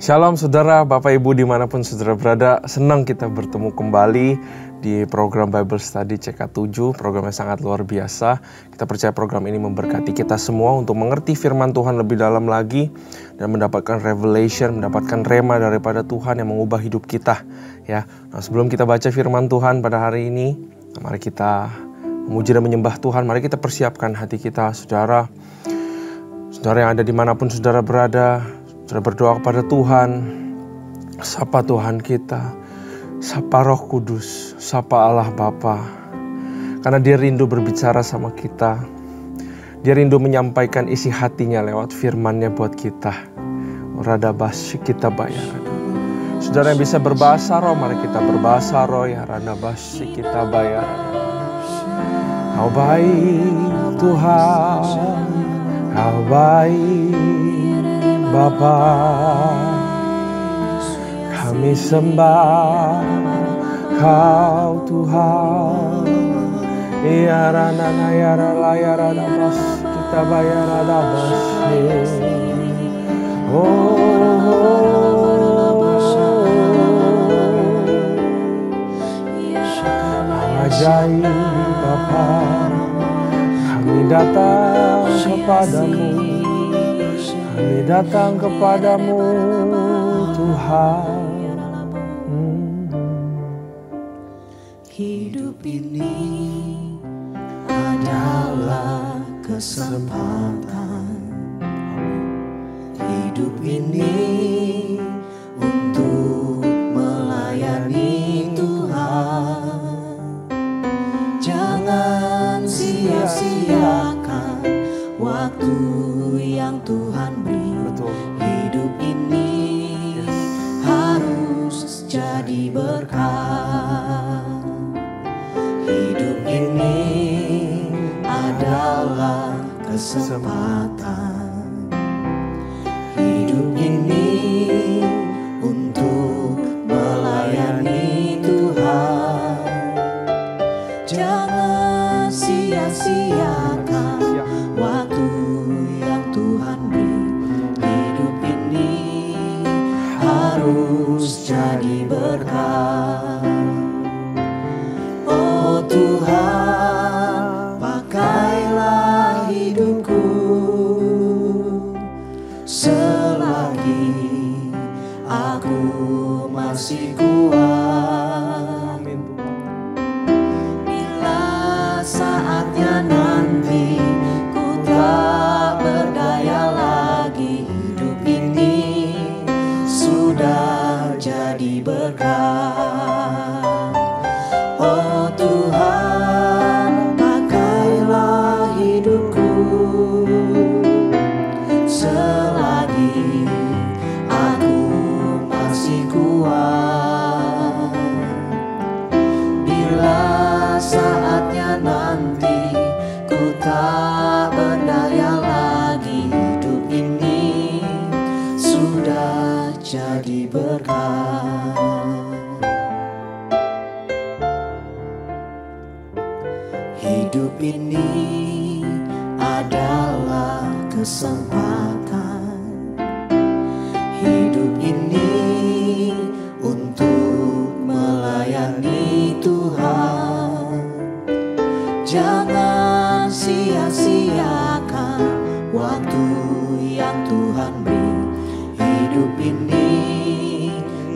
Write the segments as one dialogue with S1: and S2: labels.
S1: Shalom saudara, Bapak Ibu dimanapun saudara berada. Senang kita bertemu kembali di program Bible Study CK7. Program yang sangat luar biasa. Kita percaya program ini memberkati kita semua untuk mengerti firman Tuhan lebih dalam lagi dan mendapatkan revelation, mendapatkan rema daripada Tuhan yang mengubah hidup kita. Ya, nah, sebelum kita baca firman Tuhan pada hari ini, mari kita memuji dan menyembah Tuhan. Mari kita persiapkan hati kita, saudara. Saudara yang ada dimanapun saudara berada, saudara berdoa kepada Tuhan. Sapa Tuhan kita, sapa Roh Kudus, sapa Allah Bapa. Karena Dia rindu berbicara sama kita. Dia rindu menyampaikan isi hatinya lewat firman-Nya buat kita. Radabas kita bayar. Saudara yang bisa berbahasa roh, mari kita berbahasa roh ya. Radabas kita bayar. Kau baik Tuhan, Kau baik Bapa, kami sembah Kau Tuhan. Ya ranana ya rala ya radabas kita bayar radabas. Ajaib Bapa, kami datang kepadamu. Kami datang kepadamu Tuhan.
S2: Hidup ini adalah kesempatan. Hidup ini untuk melayani Tuhan. Jangan sia-siakan waktu yang Tuhan beri. Hidup ini harus jadi berkat. Hidup ini adalah kesempatan. Hidup ini untuk melayani Tuhan. Jangan sia-siakan waktu yang Tuhan beri. Hidup ini harus jadi berkat. Oh Tuhan, pakailah hidupku selagi aku masih kuat. Bila saatnya nanti ku tak berdaya lagi, hidup ini sudah jadi berkat. Oh Tuhan, pakailah hidupku selagi aku masih kuat. Bila saatnya nanti ku tak berdaya lagi, hidup ini sudah jadi berkat. Hidup ini adalah kesempatan. Hidup ini untuk melayani Tuhan. Jangan sia-siakan waktu yang Tuhan beri. Hidup ini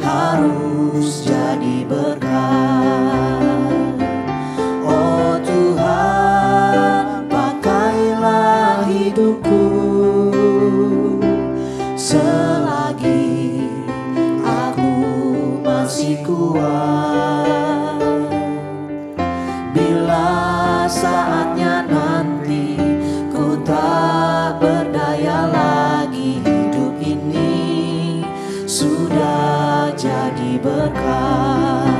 S2: harus jadi berkat. Oh Tuhan, pakailah hidupku selagi aku masih kuat. Bila saatnya nanti ku tak berdaya lagi, hidup ini sudah jadi berkat.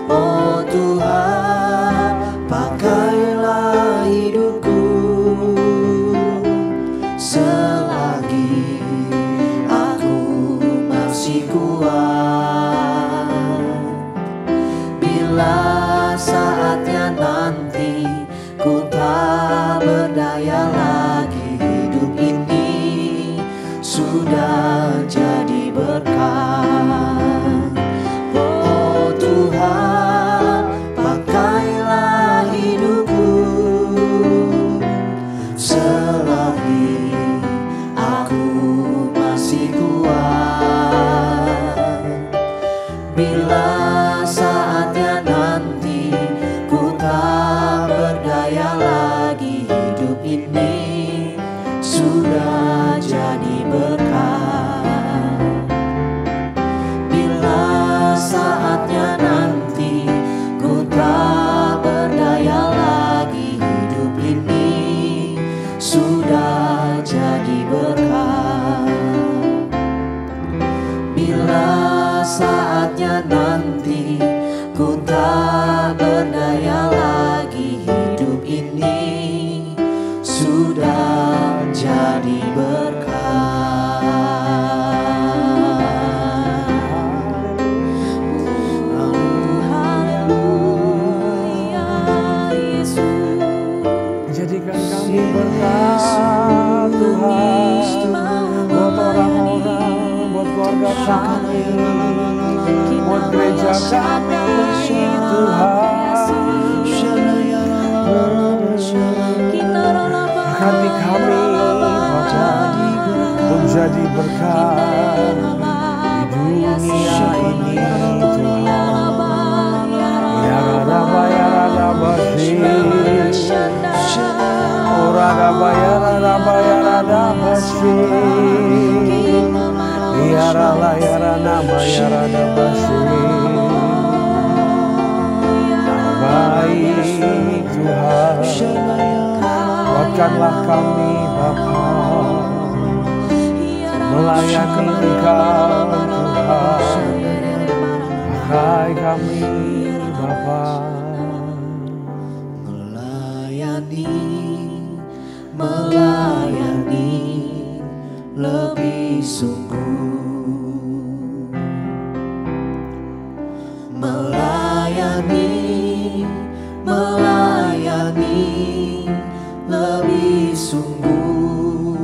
S2: Oh Tuhan, pakailah hidupku selagi aku masih kuat. Bila saatnya nanti ku tak berdaya lagi, hidup ini sudah jadi berkat. Oh Tuhan, pakailah hidupku selagi aku masih kuat. Bila saatnya nanti ku tak berdaya lagi, hidup ini sudah jadi berkat. Bila saatnya nanti ku tak berdaya lagi, hidup ini sudah jadi berkat. Bila saatnya nanti ku tak berdaya lagi, hidup ini sudah jadi berkat. Haleluya Yesus.
S1: Jadikan kami berkat Tuhan, buat orang-orang, buat keluarga kami, buat gereja kami Tuhan. Berkati kami Bapa, untuk jadi berkat di dunia ini Tuhan. Ya Rabba ya Rabba Shi, Ora Rabba ya Rabba ya Rabba Shi, Ya Rabba ya Rabba ya Rabba Shi. Baik Tuhan, kuatkanlah kami Bapa, melayani Engkau Tuhan. Pakai kami Bapa,
S2: melayani lebih sungguh, melayani lebih sungguh.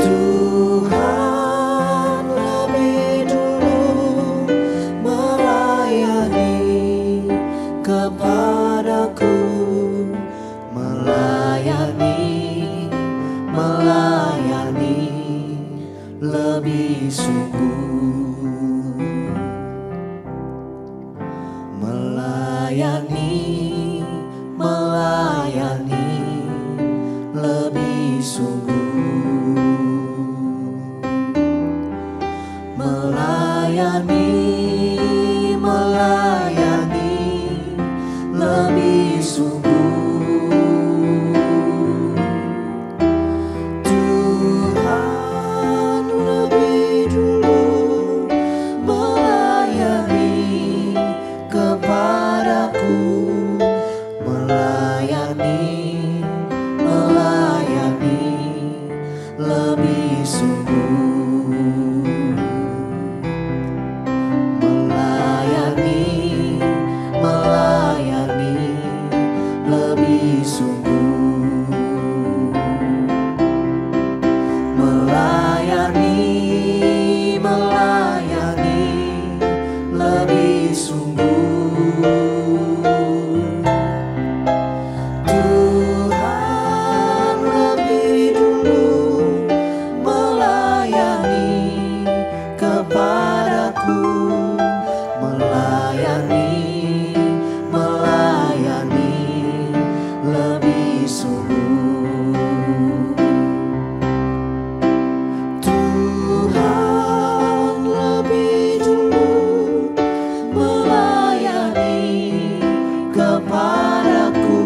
S2: Tuhan lebih dulu melayani kepadaku, melayani lebih sungguh. Melayani lebih sungguh. Melayani lebih sungguh. Tuhan lebih dulu melayani kepadaku, melayani lebih sungguh. Melayani lebih sungguh. Melayani lebih sungguh. Tuhan lebih dulu melayani kepadaku, melayani lebih sungguh. Tuhan lebih dulu melayani kepadaku,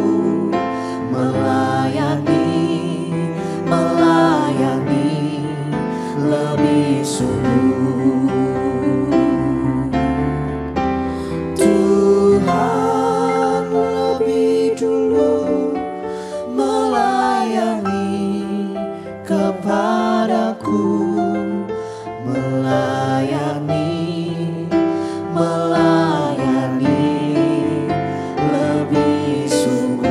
S2: melayani lebih sungguh. Tuhan lebih dulu melayani kepadaku, melayani lebih sungguh.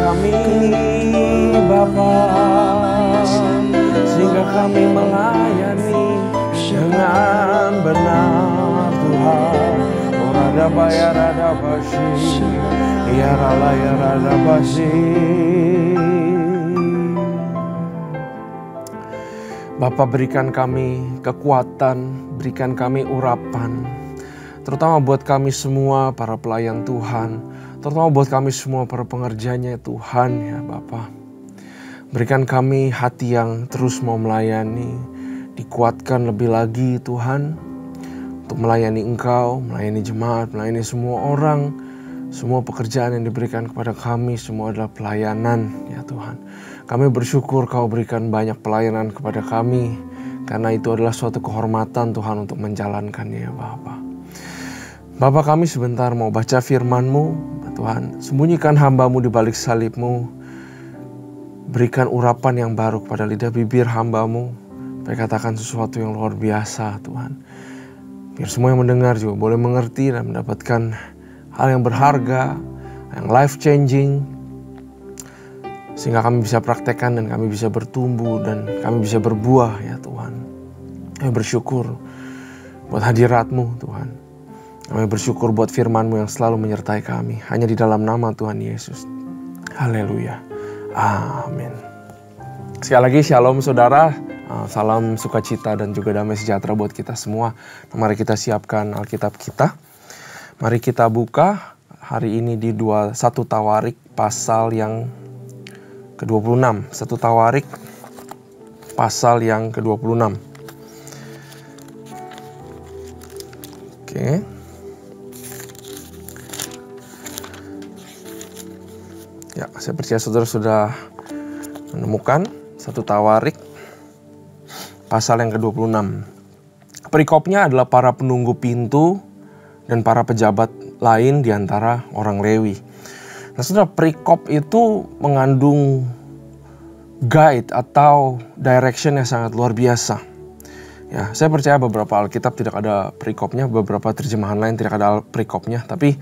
S1: kami Bapa, sehingga kami melayani dengan benar Tuhan. Orada bayar ada basi, ya rala ya rada basi. Bapa, berikan kami kekuatan, berikan kami urapan, terutama buat kami semua para pelayan Tuhan, terutama buat kami semua para pengerjanya Tuhan ya Bapa. Berikan kami hati yang terus mau melayani, dikuatkan lebih lagi Tuhan, untuk melayani Engkau, melayani jemaat, melayani semua orang, semua pekerjaan yang diberikan kepada kami, semua adalah pelayanan ya Tuhan. Kami bersyukur Kau berikan banyak pelayanan kepada kami, karena itu adalah suatu kehormatan Tuhan untuk menjalankannya ya Bapa. Bapa, kami sebentar mau baca firman-Mu Tuhan. Sembunyikan hamba-Mu di balik salib-Mu. Berikan urapan yang baru kepada lidah bibir hamba-Mu, supaya katakan sesuatu yang luar biasa Tuhan. Biar semua yang mendengar juga boleh mengerti dan mendapatkan hal yang berharga, yang life changing, sehingga kami bisa praktekkan dan kami bisa bertumbuh dan kami bisa berbuah ya Tuhan. Kami bersyukur buat hadirat-Mu Tuhan. Kami bersyukur buat firman-Mu yang selalu menyertai kami. Hanya di dalam nama Tuhan Yesus. Haleluya. Amin. Sekali lagi shalom saudara. Salam sukacita dan juga damai sejahtera buat kita semua. Mari kita siapkan Alkitab kita. Mari kita buka hari ini di 1 Tawarik pasal yang ke-26. 1 Tawarik pasal yang ke-26. Oke. Ya, saya percaya saudara sudah menemukan 1 Tawarik pasal yang ke-26. Perikopnya adalah para penunggu pintu dan para pejabat lain di antara orang Lewi. Nah, saudara, perikop itu mengandung guide atau direction yang sangat luar biasa. Ya, saya percaya beberapa Alkitab tidak ada perikopnya, beberapa terjemahan lain tidak ada perikopnya, tapi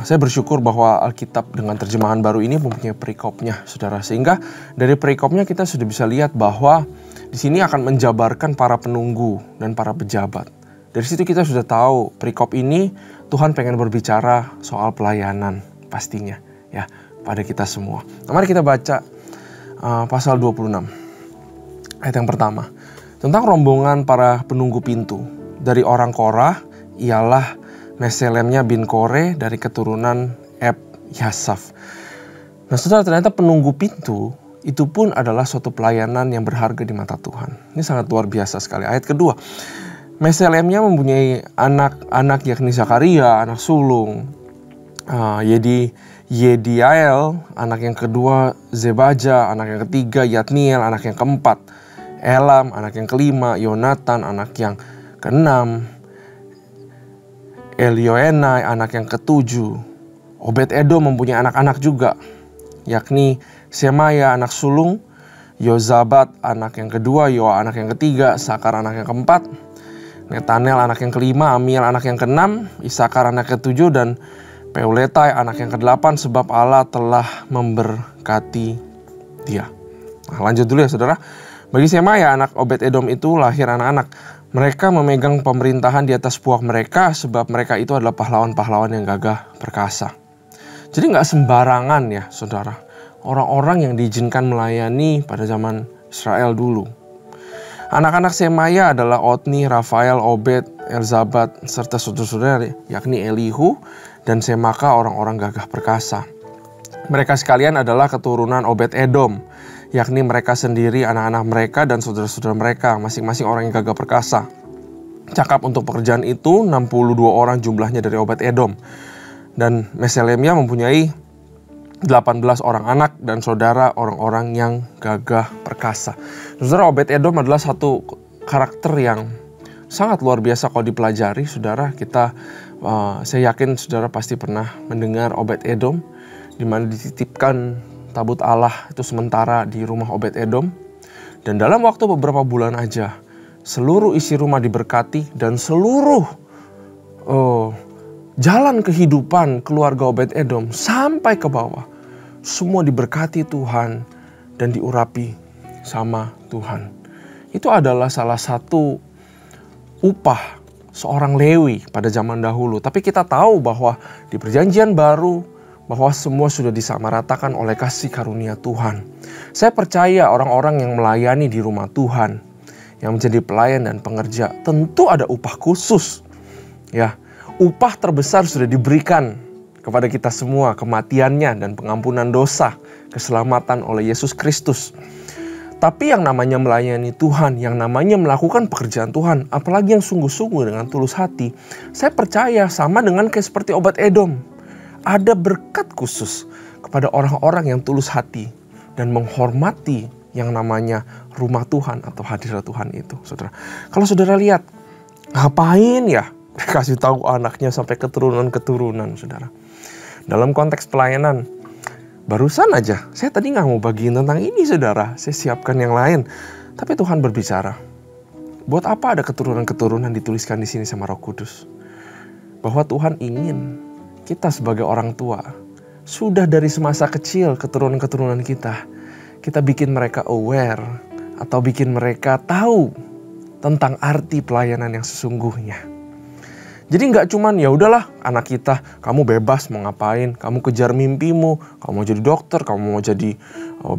S1: saya bersyukur bahwa Alkitab dengan terjemahan baru ini mempunyai perikopnya, saudara. Sehingga dari perikopnya kita sudah bisa lihat bahwa di sini akan menjabarkan para penunggu dan para pejabat. Dari situ kita sudah tahu perikop ini Tuhan pengen berbicara soal pelayanan pastinya ya pada kita semua. Nah, mari kita baca pasal 26 ayat yang pertama. Tentang rombongan para penunggu pintu. Dari orang Korah ialah Meselemnya bin Kore dari keturunan Yasaf. Nah, saudara, ternyata penunggu pintu itu pun adalah suatu pelayanan yang berharga di mata Tuhan. Ini sangat luar biasa sekali. Ayat kedua, Meselemnya mempunyai anak-anak yakni Zakaria, anak sulung, Yediael, anak yang kedua Zebaja, anak yang ketiga Yatniel, anak yang keempat Elam, anak yang kelima Yonatan, anak yang keenam Elioenai, anak yang ketujuh. Obed Edom mempunyai anak-anak juga, yakni Semaya anak sulung, Yozabat anak yang kedua, Yoa anak yang ketiga, Sakar anak yang keempat, Netanel anak yang kelima, Amiel anak yang keenam, Isakar anak ketujuh, dan Peuletai anak yang kedelapan, sebab Allah telah memberkati dia. Nah, lanjut dulu ya saudara. Bagi Semaya anak Obed Edom itu lahir anak-anak. Mereka memegang pemerintahan di atas puak mereka, sebab mereka itu adalah pahlawan-pahlawan yang gagah perkasa. Jadi nggak sembarangan ya saudara, orang-orang yang diizinkan melayani pada zaman Israel dulu. Anak-anak Semaya adalah Otni, Rafael, Obed, Elzabat, serta saudara-saudara yakni Elihu dan Semaka, orang-orang gagah perkasa. Mereka sekalian adalah keturunan Obed Edom, yakni mereka sendiri, anak-anak mereka, dan saudara-saudara mereka, masing-masing orang yang gagah perkasa. Cakap untuk pekerjaan itu 62 orang jumlahnya dari Obed Edom. Dan Meselemia mempunyai 18 orang anak dan saudara orang-orang yang gagah perkasa. Saudara, Obed Edom adalah satu karakter yang sangat luar biasa kalau dipelajari, saudara. Saya yakin saudara pasti pernah mendengar Obed Edom, di mana dititipkan tabut Allah itu sementara di rumah Obed Edom. Dan dalam waktu beberapa bulan aja, seluruh isi rumah diberkati dan seluruh jalan kehidupan keluarga Obed Edom sampai ke bawah semua diberkati Tuhan dan diurapi sama Tuhan. Itu adalah salah satu upah seorang Lewi pada zaman dahulu. Tapi kita tahu bahwa di perjanjian baru, bahwa semua sudah disamaratakan oleh kasih karunia Tuhan. Saya percaya orang-orang yang melayani di rumah Tuhan, yang menjadi pelayan dan pengerja, tentu ada upah khusus. Ya, upah terbesar sudah diberikan kepada kita semua, kematiannya dan pengampunan dosa, keselamatan oleh Yesus Kristus. Tapi yang namanya melayani Tuhan, yang namanya melakukan pekerjaan Tuhan, apalagi yang sungguh-sungguh dengan tulus hati, saya percaya sama dengan kayak seperti obat Edom. Ada berkat khusus kepada orang-orang yang tulus hati dan menghormati yang namanya rumah Tuhan atau hadirat Tuhan itu, saudara. Kalau saudara lihat, ngapain ya kasih tahu anaknya sampai keturunan-keturunan, saudara. Dalam konteks pelayanan, barusan aja, saya tadi nggak mau bagiin tentang ini, saudara. Saya siapkan yang lain. Tapi Tuhan berbicara. Buat apa ada keturunan-keturunan dituliskan di sini sama Roh Kudus? Bahwa Tuhan ingin kita sebagai orang tua, sudah dari semasa kecil keturunan-keturunan kita bikin mereka aware atau bikin mereka tahu tentang arti pelayanan yang sesungguhnya. Jadi nggak cuman ya udahlah anak kita, kamu bebas mau ngapain, kamu kejar mimpimu, kamu mau jadi dokter, kamu mau jadi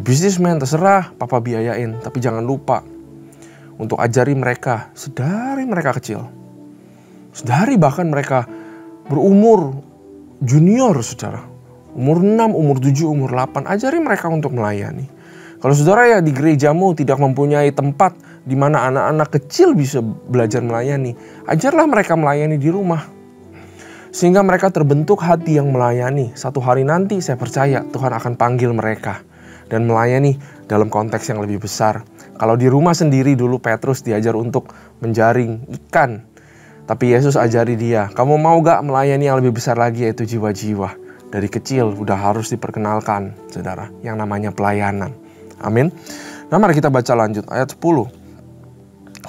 S1: businessman, terserah, papa biayain. Tapi jangan lupa untuk ajari mereka sedari mereka kecil, sedari bahkan mereka berumur junior, saudara, umur 6, umur 7, umur 8, ajari mereka untuk melayani. Kalau saudara ya di gerejamu tidak mempunyai tempat di mana anak-anak kecil bisa belajar melayani, ajarlah mereka melayani di rumah. Sehingga mereka terbentuk hati yang melayani. Satu hari nanti saya percaya Tuhan akan panggil mereka dan melayani dalam konteks yang lebih besar. Kalau di rumah sendiri dulu Petrus diajar untuk menjaring ikan. Tapi Yesus ajari dia, kamu mau gak melayani yang lebih besar lagi, yaitu jiwa-jiwa. Dari kecil udah harus diperkenalkan, saudara, yang namanya pelayanan. Amin. Nah, mari kita baca lanjut ayat 10.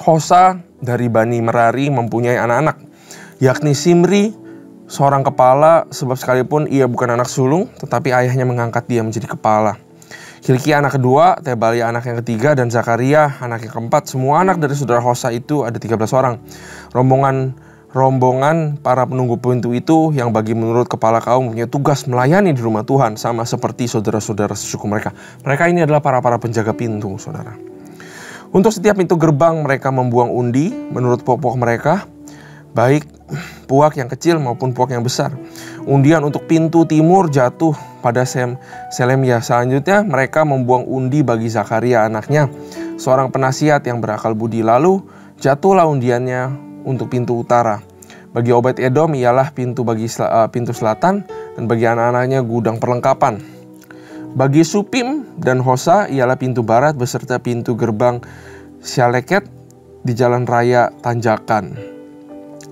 S1: Hosa dari Bani Merari mempunyai anak-anak, yakni Simri, seorang kepala, sebab sekalipun ia bukan anak sulung, tetapi ayahnya mengangkat dia menjadi kepala. Hilkia anak kedua, Tebalia anak yang ketiga, dan Zakaria anak yang keempat. Semua anak dari saudara Hosa itu ada 13 orang. Rombongan para penunggu pintu itu yang bagi menurut kepala kaum punya tugas melayani di rumah Tuhan, sama seperti saudara-saudara sesuku mereka. Mereka ini adalah para penjaga pintu, saudara. Untuk setiap pintu gerbang mereka membuang undi menurut puak-puak mereka, baik puak yang kecil maupun puak yang besar. Undian untuk pintu timur jatuh pada Selemia. Selanjutnya mereka membuang undi bagi Zakaria anaknya, seorang penasihat yang berakal budi. Lalu jatuhlah undiannya untuk pintu utara. Bagi Obed Edom ialah pintu selatan, dan bagi anak-anaknya gudang perlengkapan. Bagi Supim dan Hosa ialah pintu barat beserta pintu gerbang Syaleket di jalan raya Tanjakan.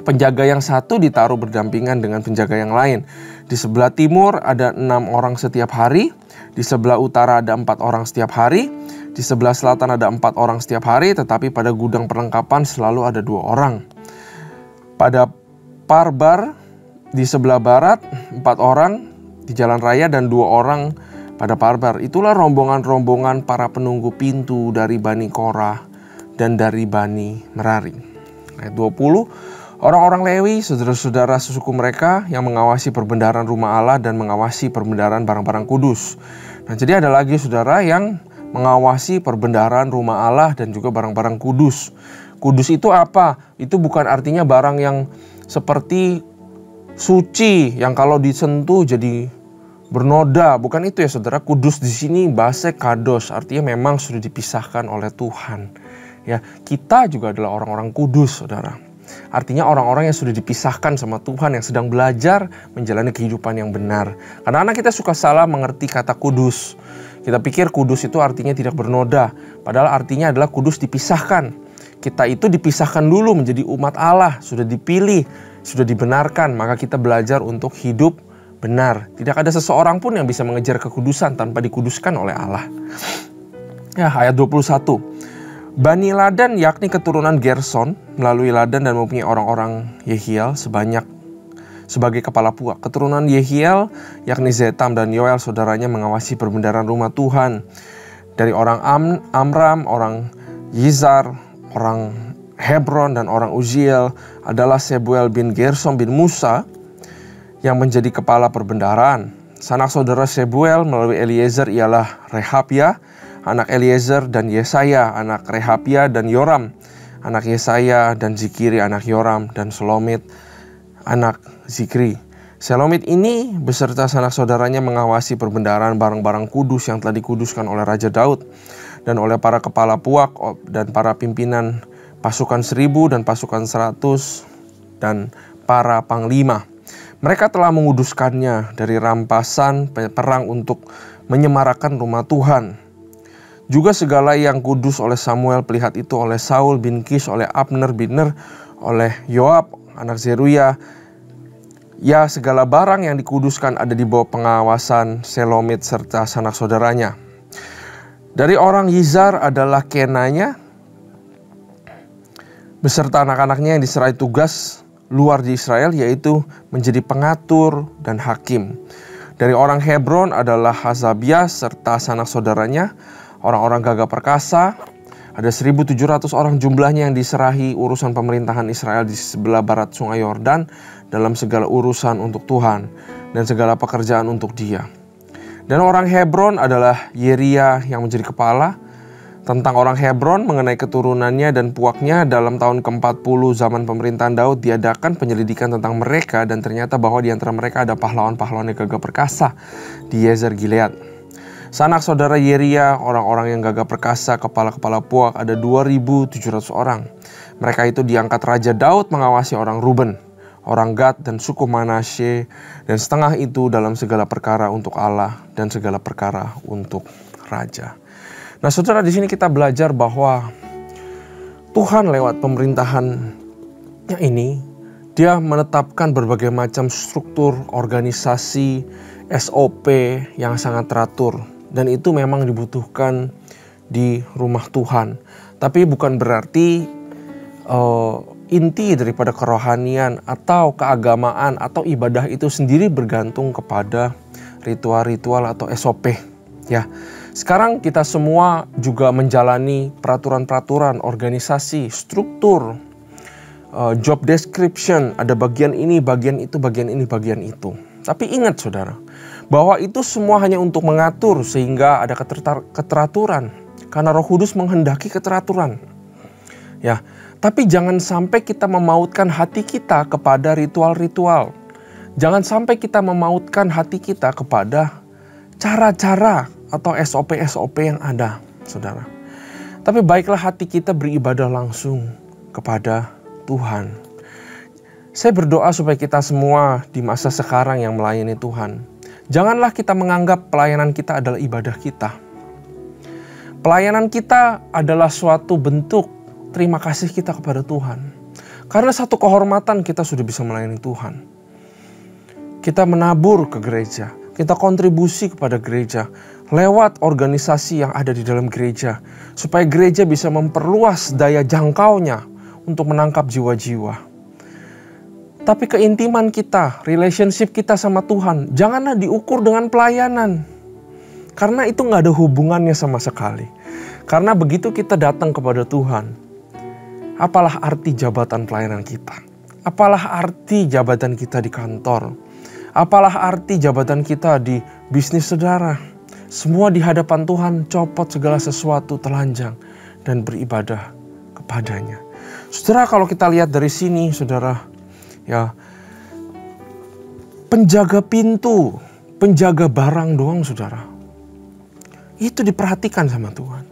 S1: Penjaga yang satu ditaruh berdampingan dengan penjaga yang lain. Di sebelah timur ada 6 orang setiap hari, di sebelah utara ada 4 orang setiap hari, di sebelah selatan ada 4 orang setiap hari, tetapi pada gudang perlengkapan selalu ada 2 orang. Pada Parbar di sebelah barat 4 orang di jalan raya dan 2 orang pada Parbar. Itulah rombongan-rombongan para penunggu pintu dari Bani Korah dan dari Bani Merari. Ayat 20, orang-orang Lewi, saudara-saudara sesuku mereka yang mengawasi perbendaharaan rumah Allah dan mengawasi perbendaharaan barang-barang kudus. Nah, jadi ada lagi saudara yang mengawasi perbendaharaan rumah Allah dan juga barang-barang kudus. Kudus itu apa? Itu bukan artinya barang yang seperti suci, yang kalau disentuh jadi bernoda. Bukan itu ya saudara. Kudus di sini bahasa kados, artinya memang sudah dipisahkan oleh Tuhan. Ya, kita juga adalah orang-orang kudus, saudara. Artinya orang-orang yang sudah dipisahkan sama Tuhan, yang sedang belajar menjalani kehidupan yang benar. Karena anak kita suka salah mengerti kata kudus. Kita pikir kudus itu artinya tidak bernoda, padahal artinya adalah kudus dipisahkan. Kita itu dipisahkan dulu menjadi umat Allah, sudah dipilih, sudah dibenarkan, maka kita belajar untuk hidup benar. Tidak ada seseorang pun yang bisa mengejar kekudusan tanpa dikuduskan oleh Allah. Ya, ayat 21. Bani Ladan yakni keturunan Gerson melalui Ladan dan mempunyai orang-orang Yehiel sebanyak sebagai kepala puak. Keturunan Yehiel, yakni Zetam dan Yoel, saudaranya mengawasi perbendaharaan rumah Tuhan. Dari orang Amram, orang Yizar, orang Hebron, dan orang Uziel adalah Sebuel bin Gersom bin Musa yang menjadi kepala perbendaharaan. Sanak saudara Sebuel melalui Eliezer ialah Rehabia, anak Eliezer, dan Yesaya, anak Rehabia, dan Yoram, anak Yesaya, dan Zikri, anak Yoram, dan Selomit, anak Zikri. Selomit ini beserta sanak saudaranya mengawasi perbendaharaan barang-barang kudus yang telah dikuduskan oleh Raja Daud dan oleh para kepala puak dan para pimpinan pasukan 1000 dan pasukan 100 dan para panglima. Mereka telah menguduskannya dari rampasan perang untuk menyemarakan rumah Tuhan. Juga segala yang kudus oleh Samuel pelihat itu oleh Saul bin Kish, oleh Abner bin Ner, oleh Yoab anak Zeruya. Ya, segala barang yang dikuduskan ada di bawah pengawasan Selomit serta sanak saudaranya. Dari orang Yizar adalah Kenanya beserta anak-anaknya yang diserai tugas luar di Israel, yaitu menjadi pengatur dan hakim. Dari orang Hebron adalah Hazabiah serta sanak saudaranya, orang-orang gagah perkasa. Ada 1.700 orang jumlahnya yang diserahi urusan pemerintahan Israel di sebelah barat sungai Yordan dalam segala urusan untuk Tuhan dan segala pekerjaan untuk Dia. Dan orang Hebron adalah Yeria yang menjadi kepala. Tentang orang Hebron mengenai keturunannya dan puaknya, dalam tahun ke-40 zaman pemerintahan Daud diadakan penyelidikan tentang mereka, dan ternyata bahwa di antara mereka ada pahlawan-pahlawan yang gagah perkasa di Yezer Gilead. Sanak saudara Yeria, orang-orang yang gagah perkasa, kepala-kepala puak, ada 2.700 orang. Mereka itu diangkat Raja Daud mengawasi orang Ruben, orang Gad, dan suku Manasye, dan setengah itu dalam segala perkara untuk Allah dan segala perkara untuk Raja. Nah, saudara, di sini kita belajar bahwa Tuhan lewat pemerintahannya ini, Dia menetapkan berbagai macam struktur, organisasi, SOP yang sangat teratur. Dan itu memang dibutuhkan di rumah Tuhan. Tapi bukan berarti inti daripada kerohanian atau keagamaan atau ibadah itu sendiri bergantung kepada ritual-ritual atau SOP. Ya. Sekarang kita semua juga menjalani peraturan-peraturan, organisasi, struktur, job description, ada bagian ini, bagian itu, bagian ini, bagian itu. Tapi ingat saudara, bahwa itu semua hanya untuk mengatur sehingga ada keteraturan. Karena Roh Kudus menghendaki keteraturan. Ya, tapi jangan sampai kita memautkan hati kita kepada ritual-ritual. Jangan sampai kita memautkan hati kita kepada cara-cara atau SOP-SOP yang ada, saudara. Tapi baiklah hati kita beribadah langsung kepada Tuhan. Saya berdoa supaya kita semua di masa sekarang yang melayani Tuhan, janganlah kita menganggap pelayanan kita adalah ibadah kita. Pelayanan kita adalah suatu bentuk terima kasih kita kepada Tuhan. Karena satu kehormatan kita sudah bisa melayani Tuhan. Kita menabur ke gereja, kita kontribusi kepada gereja lewat organisasi yang ada di dalam gereja, supaya gereja bisa memperluas daya jangkaunya untuk menangkap jiwa-jiwa. Tapi keintiman kita, relationship kita sama Tuhan, janganlah diukur dengan pelayanan. Karena itu gak ada hubungannya sama sekali. Karena begitu kita datang kepada Tuhan, apalah arti jabatan pelayanan kita? Apalah arti jabatan kita di kantor? Apalah arti jabatan kita di bisnis saudara? Semua di hadapan Tuhan, copot segala sesuatu, telanjang, dan beribadah kepadanya. Saudara, kalau kita lihat dari sini, saudara, ya, penjaga pintu, penjaga barang doang, saudara, itu diperhatikan sama Tuhan.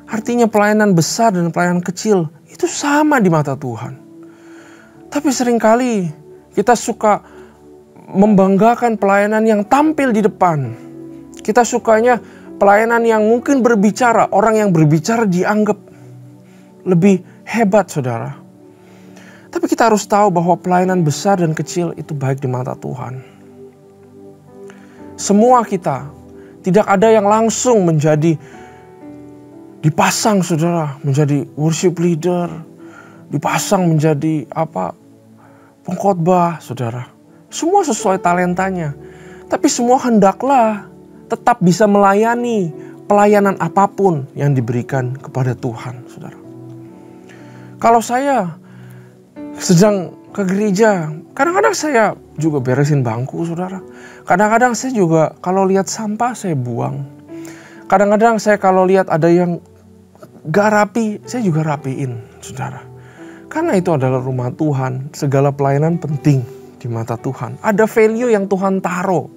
S1: Artinya pelayanan besar dan pelayanan kecil itu sama di mata Tuhan. Tapi seringkali kita suka membanggakan pelayanan yang tampil di depan. Kita sukanya pelayanan yang mungkin berbicara, orang yang berbicara dianggap lebih hebat, saudara. Tapi kita harus tahu bahwa pelayanan besar dan kecil itu baik di mata Tuhan. Semua kita, tidak ada yang langsung menjadi dipasang, saudara, menjadi worship leader, dipasang menjadi pengkhotbah, saudara. Semua sesuai talentanya. Tapi semua hendaklah tetap bisa melayani pelayanan apapun yang diberikan kepada Tuhan, saudara. Kalau saya sedang ke gereja, kadang-kadang saya juga beresin bangku, saudara. Kadang-kadang saya juga kalau lihat sampah saya buang. Kadang-kadang saya kalau lihat ada yang gak rapi, saya juga rapiin, saudara. Karena itu adalah rumah Tuhan, segala pelayanan penting di mata Tuhan. Ada value yang Tuhan taruh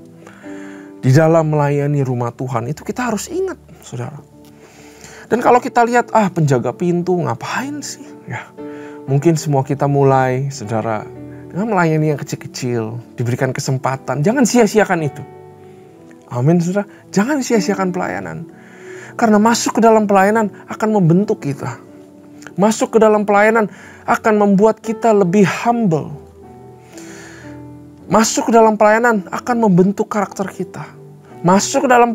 S1: di dalam melayani rumah Tuhan, itu kita harus ingat, saudara. Dan kalau kita lihat, penjaga pintu ngapain sih? Ya, mungkin semua kita mulai, saudara, dengan melayani yang kecil-kecil, diberikan kesempatan. Jangan sia-siakan itu. Amin, saudara. Jangan sia-siakan pelayanan. Karena masuk ke dalam pelayanan akan membentuk kita. Masuk ke dalam pelayanan akan membuat kita lebih humble. Masuk ke dalam pelayanan akan membentuk karakter kita. Masuk ke dalam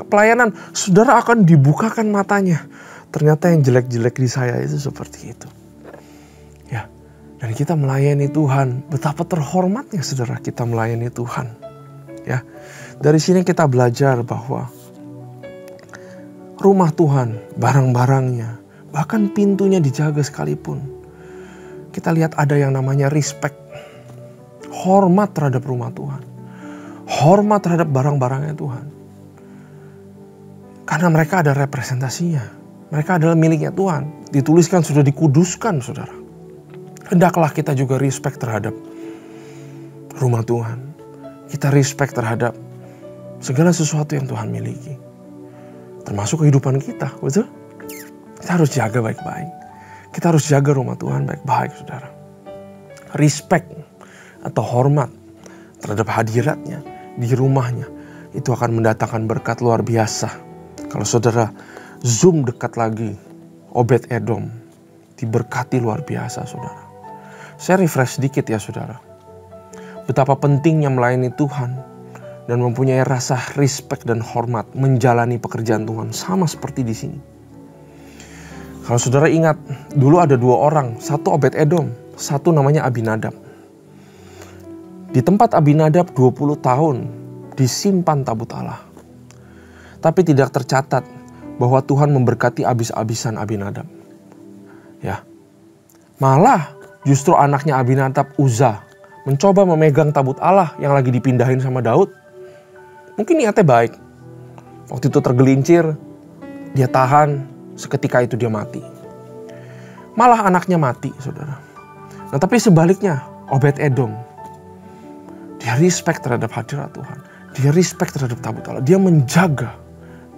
S1: pelayanan, saudara akan dibukakan matanya. Ternyata yang jelek-jelek di saya itu seperti itu. Ya, dan kita melayani Tuhan. Betapa terhormatnya, saudara, kita melayani Tuhan. Ya, dari sini kita belajar bahwa rumah Tuhan, barang-barangnya, bahkan pintunya dijaga sekalipun. Kita lihat ada yang namanya respect. Hormat terhadap rumah Tuhan. Hormat terhadap barang-barangnya Tuhan. Karena mereka ada representasinya. Mereka adalah miliknya Tuhan. Dituliskan sudah dikuduskan, saudara. Hendaklah kita juga respect terhadap rumah Tuhan. Kita respect terhadap segala sesuatu yang Tuhan miliki. Termasuk kehidupan kita, betul? Kita harus jaga baik-baik. Kita harus jaga rumah Tuhan baik-baik, saudara. Respect atau hormat terhadap hadiratnya di rumahnya, itu akan mendatangkan berkat luar biasa. Kalau saudara zoom dekat lagi, Obed-Edom diberkati luar biasa, saudara. Saya refresh sedikit ya, saudara. Betapa pentingnya melayani Tuhan dan mempunyai rasa respect dan hormat menjalani pekerjaan Tuhan, sama seperti di sini. Kalau saudara ingat, dulu ada dua orang, satu Obed-Edom, satu namanya Abinadab. Di tempat Abinadab 20 tahun disimpan tabut Allah. Tapi tidak tercatat bahwa Tuhan memberkati abis-abisan Abinadab. Ya. Malah justru anaknya Abinadab, Uza, mencoba memegang tabut Allah yang lagi dipindahin sama Daud. Mungkin niatnya baik. Waktu itu tergelincir, dia tahan, seketika itu dia mati. Malah anaknya mati, saudara. Nah, tapi sebaliknya, Obed-Edom, dia respect terhadap hadirat Tuhan. Dia respect terhadap tabut Allah. Dia menjaga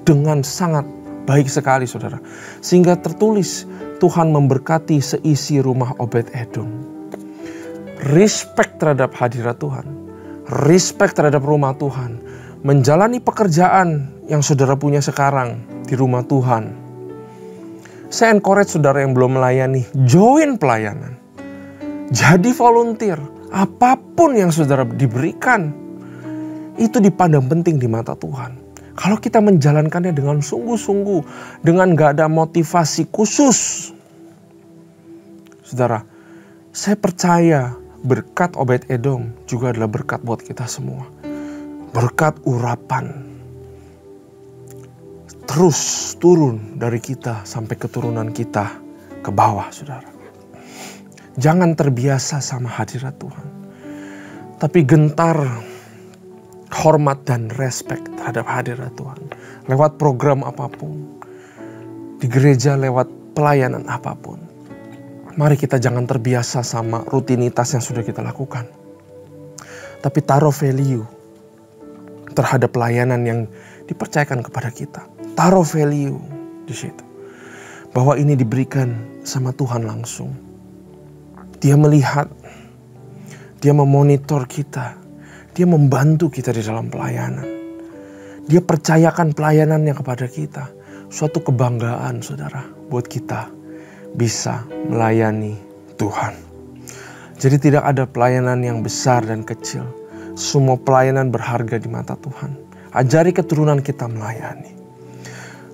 S1: dengan sangat baik sekali, saudara. Sehingga tertulis Tuhan memberkati seisi rumah Obed-Edom. Respect terhadap hadirat Tuhan. Respect terhadap rumah Tuhan. Menjalani pekerjaan yang saudara punya sekarang di rumah Tuhan. Saya encourage saudara yang belum melayani, join pelayanan. Jadi volunteer. Apapun yang saudara diberikan, itu dipandang penting di mata Tuhan. Kalau kita menjalankannya dengan sungguh-sungguh, dengan gak ada motivasi khusus. Saudara, saya percaya berkat Obed-Edom juga adalah berkat buat kita semua. Berkat urapan. Terus turun dari kita sampai keturunan kita ke bawah, saudara. Jangan terbiasa sama hadirat Tuhan. Tapi gentar, hormat dan respect terhadap hadirat Tuhan. Lewat program apapun. Di gereja lewat pelayanan apapun. Mari kita jangan terbiasa sama rutinitas yang sudah kita lakukan. Tapi taruh value terhadap pelayanan yang dipercayakan kepada kita. Taruh value di situ. Bahwa ini diberikan sama Tuhan langsung. Dia melihat, dia memonitor kita, dia membantu kita di dalam pelayanan. Dia percayakan pelayanannya kepada kita. Suatu kebanggaan, saudara, buat kita bisa melayani Tuhan. Jadi tidak ada pelayanan yang besar dan kecil. Semua pelayanan berharga di mata Tuhan. Ajari keturunan kita melayani.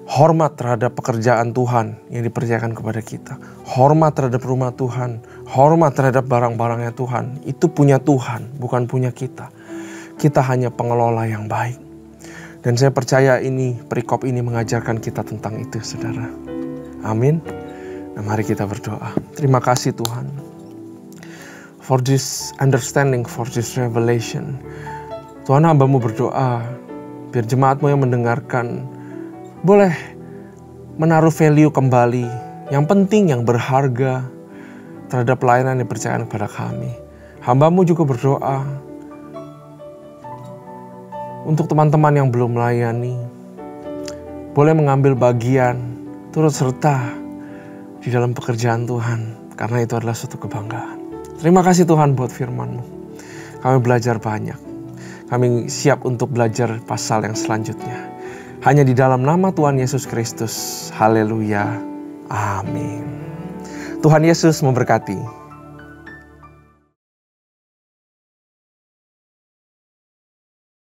S1: Hormat terhadap pekerjaan Tuhan yang dipercayakan kepada kita. Hormat terhadap rumah Tuhan. hormat terhadap barang-barangnya Tuhan. Itu punya Tuhan, bukan punya kita. Kita hanya pengelola yang baik. Dan saya percaya ini, perikop ini mengajarkan kita tentang itu, saudara. Amin. Nah, mari kita berdoa. Terima kasih Tuhan, for this understanding, for this revelation. Tuhan, hamba-Mu berdoa, biar jemaat-Mu yang mendengarkan boleh menaruh value kembali, yang penting, yang berharga terhadap pelayanan yang dipercayakan kepada kami. Hamba-Mu juga berdoa untuk teman-teman yang belum melayani, boleh mengambil bagian, turut serta di dalam pekerjaan Tuhan, karena itu adalah suatu kebanggaan. Terima kasih Tuhan buat firman-Mu. Kami belajar banyak. Kami siap untuk belajar pasal yang selanjutnya. Hanya di dalam nama Tuhan Yesus Kristus. Haleluya. Amin. Tuhan Yesus memberkati.